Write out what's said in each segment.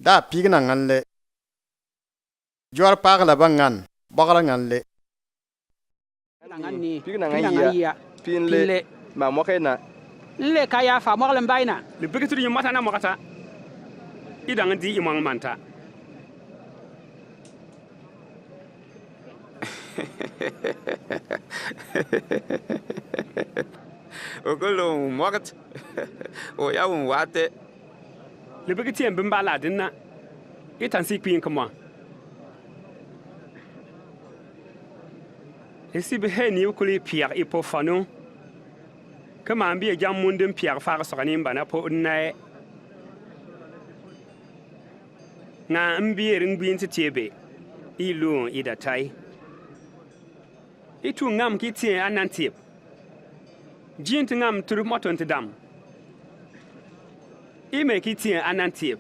Da pigna nganle. Jor pagla bangan, bagla nganle. Pigna ngan pinle ma mokena. Le kaya fa moglen bayna. Le bigitur yi mata na mokata. Idang di imang manta. Ogolo mokat. O ya won wate. Le bigitien bimba la dinna. Itan si pin kama. Esi be he ni ukuli pier ipo fanu. Kama ambi e jam mundin pier fa sokani mbana po nae. Nga ambi ringbin ti tiebe. Ilu ida tai. Itu ngam kitien anantip. Jint ngam turu moton ti dam. Ime kitien anantip.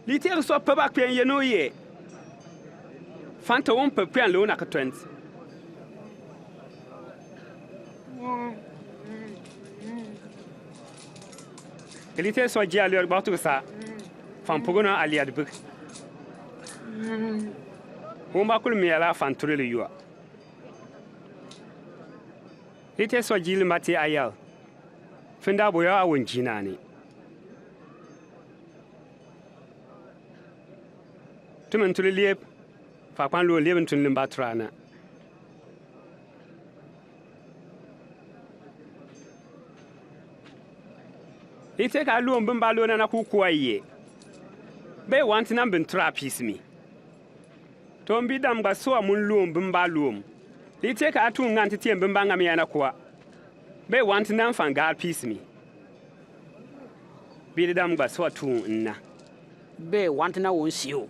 Liter so pe bak pen yeno ye. Fanta won pe pen lo na ka 20. Liter so ji alor ba tu sa. Fan pogona aliad buk. Won ba kul mi ala fan turu le yuwa. Liter so ji le mati ayal. Fenda boya awon jinani. Tumen tuli liep fa kwan lo liep tun limba trana. Ite ka lo mbimba lo na ku kwaye. Be want na bin tra piece me. To mbi dam gba so amun lo mbimba lo. Ite ka atu nganti tie mbimba ngam ya na kwa. Be want na fan gal piece me. Bi dam gba so atu nna. Be want na won siu.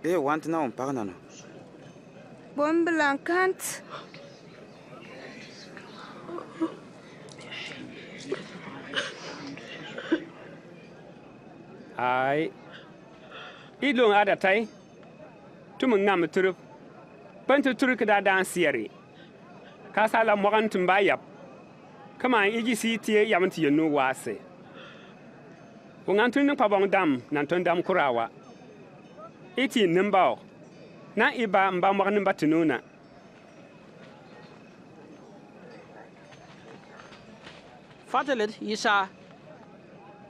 E want na on parna no. Bon blankant. Ai. Idlong ada tai. Tumun ngam turup. Bantu turuk da dan siere. Ka sala mogan tumba yap. Kama iji si tie yamanti yenu wase. Wongantun pa bong dam nan ton dam kurawa. Iti nimbao. Na iba mba mogan nimba tununa. Fatelet yisa.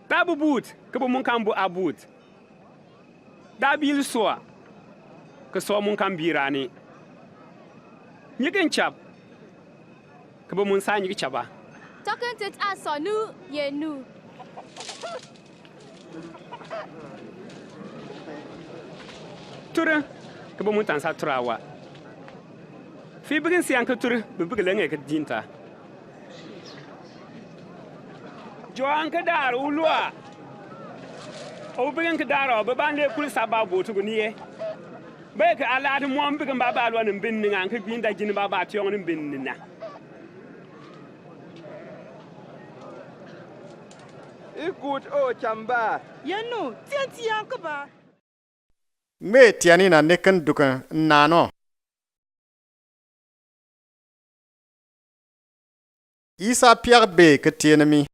Dabu boot, kabo mun kan bu abut. Dabil soa. Ka so mun kan birani. Nyigen chap. Kabo mun sa nyigi chaba. Talking to us on nu ye nu. Tura, kabo mun tan sa turawa. Fi bigin siyan ka tur, bibigilenge ka jinta. Joan ka dar ulwa. O bigin ka daro, baban le kul sababu to guniye. Be ka ala de mo bigin baba alwa nin bin ngan ka binda jini baba tiyon nin bin na. Ikut o chamba. Yenu, tienti yankuba. Me tiani na neken dukan nano. Isa Pierre be ka tienemi.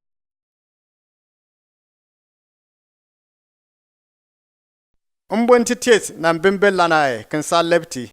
Mbon ti ties na mbembe lana kan sa lepti.